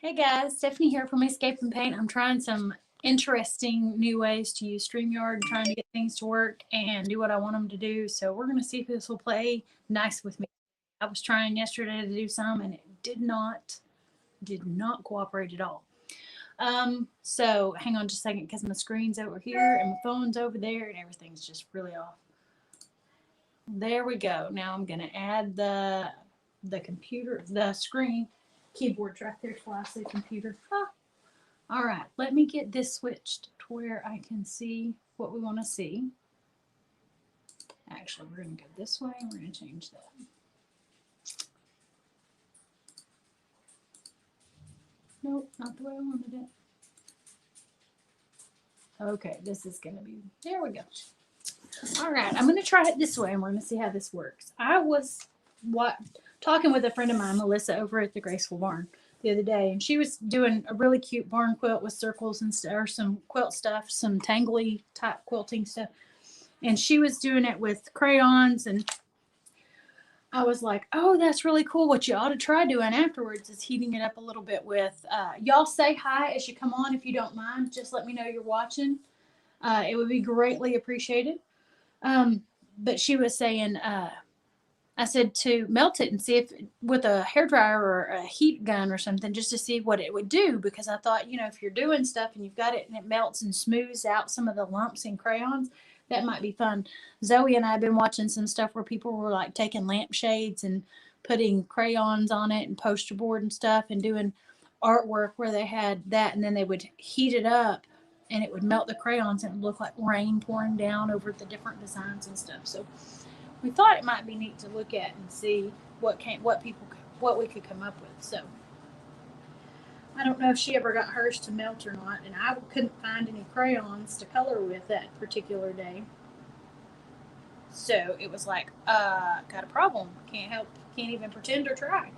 Hey guys, Stephanie here from Escape and Paint. I'm trying some interesting new ways to use StreamYard, trying to get things to work and do what I want them to do. So we're going to see if this will play nice with me. I was trying yesterday to do some and it did not cooperate at all. So hang on just a second because my screen's over here and my phone's over there and everything's just really off. There we go. Now I'm going to add the screen. Keyboard's right there, so I say computer. All right, let me get this switched to where I can see what we want to see. Actually, we're going to go this way and we're going to change that. Nope, not the way I wanted it. Okay, this is going to be, there we go. All right, I'm going to try it this way and we're going to see how this works. I was talking with a friend of mine, Melissa, over at the Graceful Barn the other day, and she was doing a really cute barn quilt with circles and or some quilt stuff, some tangly type quilting stuff. And she was doing it with crayons, and I was like, oh, that's really cool. What you ought to try doing afterwards is heating it up a little bit with, y'all say hi as you come on if you don't mind. Just let me know you're watching. It would be greatly appreciated. But she was saying, I said to melt it and see if with a hairdryer or a heat gun or something, just to see what it would do. Because I thought, if you're doing stuff and you've got it and it melts and smooths out some of the lumps in crayons, that might be fun. Zoe and I have been watching some stuff where people were like taking lampshades and putting crayons on it and poster board and stuff and doing artwork where they had that and then they would heat it up and it would melt the crayons and it would look like rain pouring down over the different designs and stuff. So we thought it might be neat to look at and see what we could come up with. So I don't know if she ever got hers to melt or not, and I couldn't find any crayons to color with that particular day. So it was like, got a problem. Can't even pretend or try.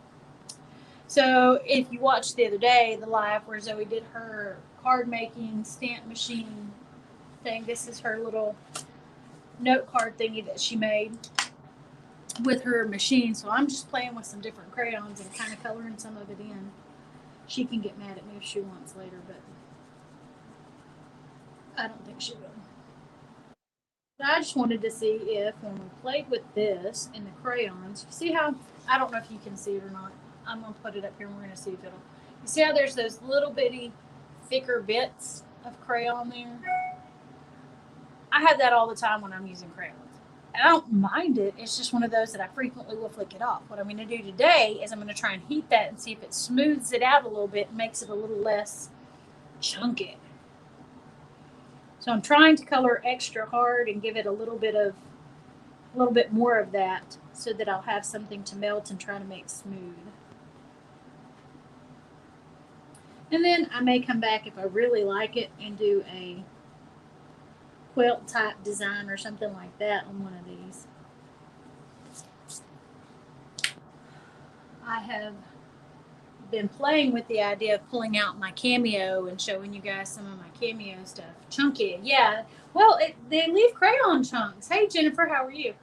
So if you watched the other day, the live where Zoe did her card making stamp machine thing, this is her little note card thingy that she made with her machine. So I'm just playing with some different crayons and kind of coloring some of it in. She can get mad at me if she wants later, but I don't think she will. But I just wanted to see if when we played with this and the crayons, you see how, I don't know if you can see it or not. I'm going to put it up here and we're going to see if it'll, you see how there's those little bitty thicker bits of crayon there? I have that all the time when I'm using crayons. I don't mind it. It's just one of those that I frequently will flick it off. What I'm going to do today is I'm going to try and heat that and see if it smooths it out a little bit and makes it a little less chunky. So I'm trying to color extra hard and give it a little bit more of that so that I'll have something to melt and try to make smooth. And then I may come back if I really like it and do a quilt type design or something like that on one of these. I have been playing with the idea of pulling out my Cameo and showing you guys some of my Cameo stuff. Chunky, yeah. Well, they leave crayon chunks. Hey Jennifer, how are you?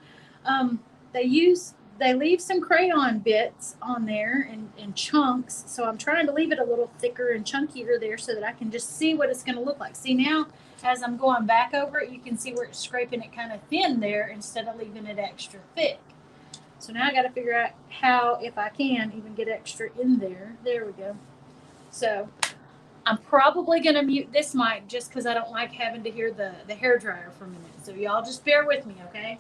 They leave some crayon bits on there in chunks. So I'm trying to leave it a little thicker and chunkier there so that I can just see what it's going to look like. See now, as I'm going back over it, you can see where it's scraping it kind of thin there instead of leaving it extra thick. So now I got to figure out how, if I can, even get extra in there. There we go. So I'm probably going to mute this mic just because I don't like having to hear the hairdryer for a minute. So y'all just bear with me, okay?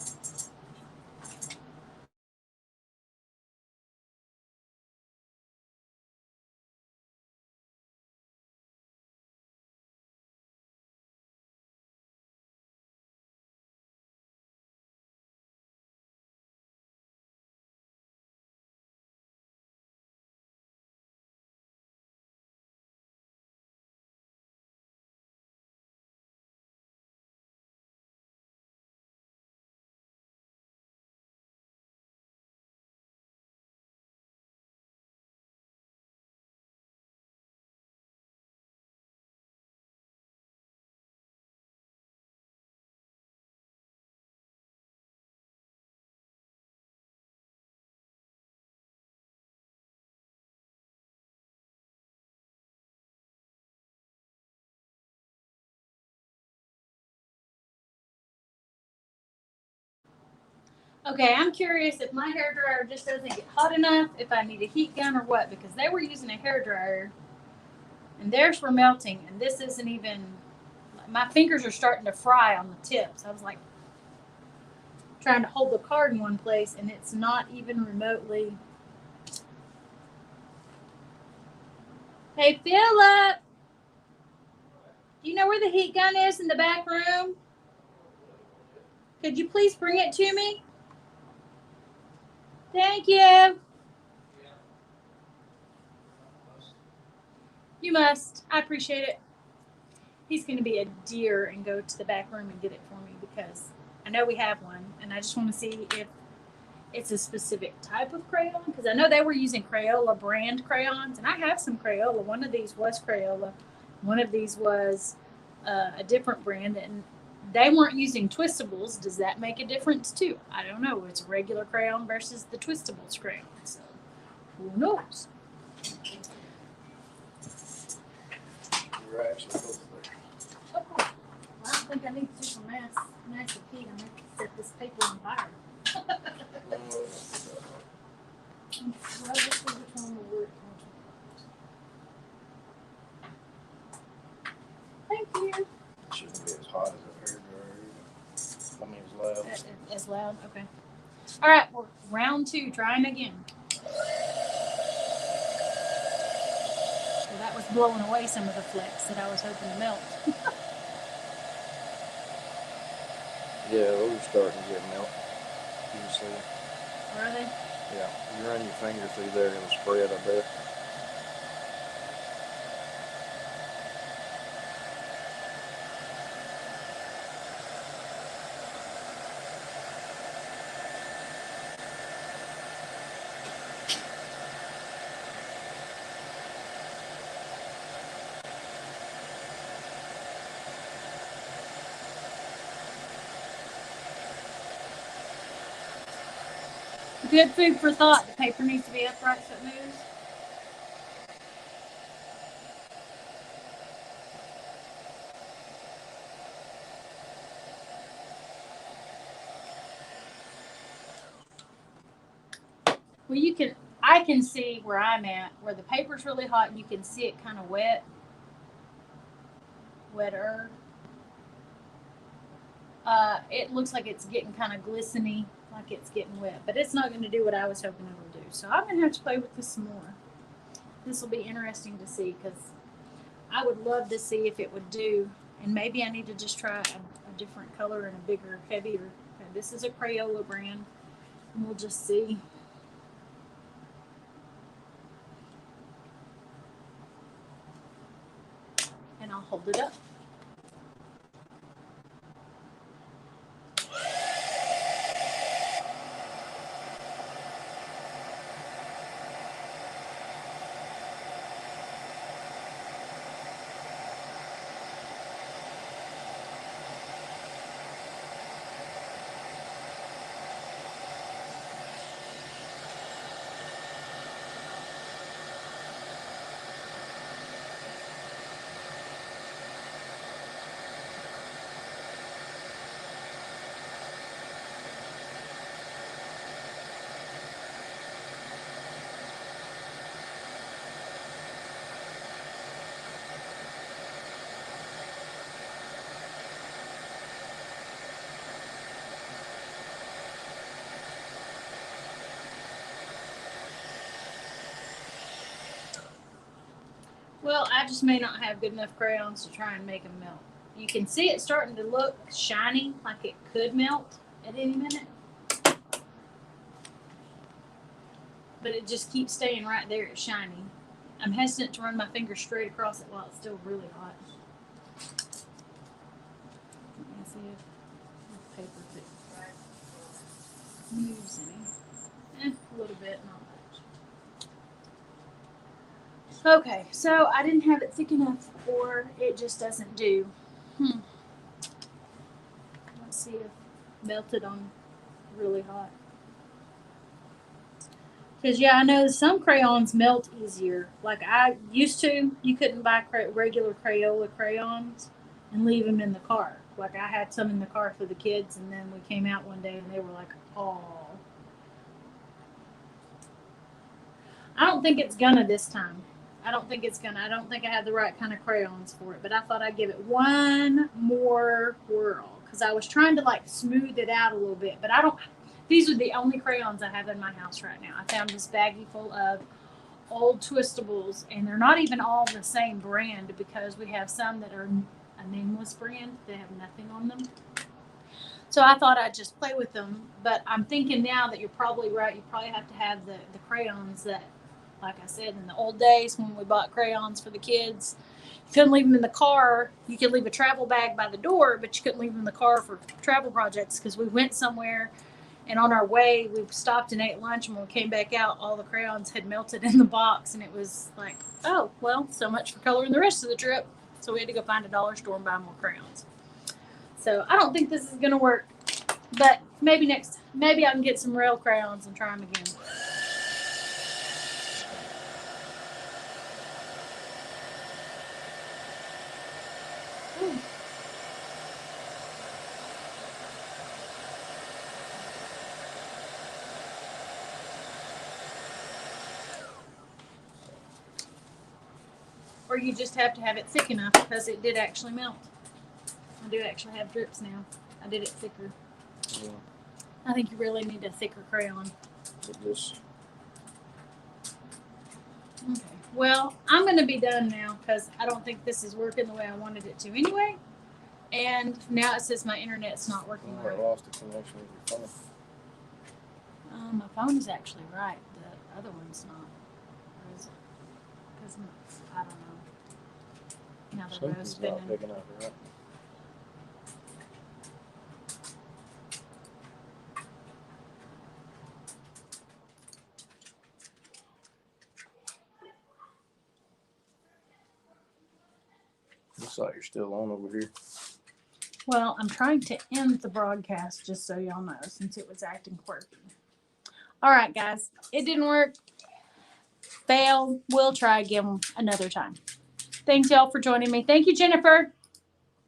Okay, I'm curious if my hair dryer just doesn't get hot enough, if I need a heat gun or what, because they were using a hair dryer and theirs were melting, and this isn't even. My fingers are starting to fry on the tips. I was like trying to hold the card in one place, and it's not even remotely. Hey, Philip, do you know where the heat gun is in the back room? Could you please bring it to me? Thank you. You must. I appreciate it. He's going to be a dear and go to the back room and get it for me because I know we have one, and I just want to see if it's a specific type of crayon because I know they were using Crayola brand crayons, and I have some Crayola. One of these was Crayola, one of these was a different brand, and they weren't using twistables. Does that make a difference too? I don't know. It's a regular crayon versus the twistables crayon, so who knows? You're actually close there. Oh, well, I don't think I need to do some massive heat. I'm going to set this paper on fire. Well, let's see which one will work. Thank you. It shouldn't be as hot as a hairdryer. I mean, as loud. As loud? Okay. All right, well, round 2, trying again. Well, that was blowing away some of the flecks that I was hoping to melt. Yeah, those are starting to get melt. You can see. Are they? Yeah, you run your finger through there, it'll spread, I bet. Good food for thought. The paper needs to be upright so it moves. Well, I can see where I'm at, where the paper's really hot and you can see it kind of wetter. It looks like it's getting kind of glistening, like it's getting wet, but it's not going to do what I was hoping it would do. So I'm going to have to play with this some more. This will be interesting to see because I would love to see if it would do, and maybe I need to just try a different color and a bigger, heavier. Okay, this is a Crayola brand, and we'll just see. And I'll hold it up. Well, I just may not have good enough crayons to try and make them melt. You can see it starting to look shiny, like it could melt at any minute. But it just keeps staying right there. It's shiny. I'm hesitant to run my finger straight across it while it's still really hot. Let me see if the paper moves any. A little bit, not much. Okay, so I didn't have it thick enough, or it just doesn't do. Let's see if melted on really hot. Because, yeah, I know some crayons melt easier. Like I used to, you couldn't buy regular Crayola crayons and leave them in the car. Like I had some in the car for the kids, and then we came out one day and they were like, "Oh." I don't think it's gonna this time. I don't think it's gonna. I don't think I have the right kind of crayons for it. But I thought I'd give it one more whirl because I was trying to like smooth it out a little bit. But I don't. These are the only crayons I have in my house right now. I found this baggie full of old Twistables, and they're not even all the same brand because we have some that are a nameless brand. They have nothing on them. So I thought I'd just play with them. But I'm thinking now that you're probably right. You probably have to have the crayons that, like I said, in the old days when we bought crayons for the kids, you couldn't leave them in the car. You could leave a travel bag by the door, but you couldn't leave them in the car for travel projects because we went somewhere and on our way we stopped and ate lunch, and when we came back out, all the crayons had melted in the box, and it was like, oh, well, so much for coloring the rest of the trip. So we had to go find a dollar store and buy more crayons. So I don't think this is going to work, but maybe I can get some real crayons and try them again. Or you just have to have it thick enough because it did actually melt. I do actually have drips now. I did it thicker. Yeah. I think you really need a thicker crayon. Just Okay. Well, I'm going to be done now because I don't think this is working the way I wanted it to anyway. And now it says my internet's not working I right. lost the connection with your phone. My phone is actually right. The other one's not. Or is it? Because I don't know. Now they're both Something's spinning. not picking up, right? Looks like you're still on over here. Well, I'm trying to end the broadcast just so y'all know since it was acting quirky. All right, guys. It didn't work. Fail. We'll try again another time. Thanks, y'all, for joining me. Thank you, Jennifer.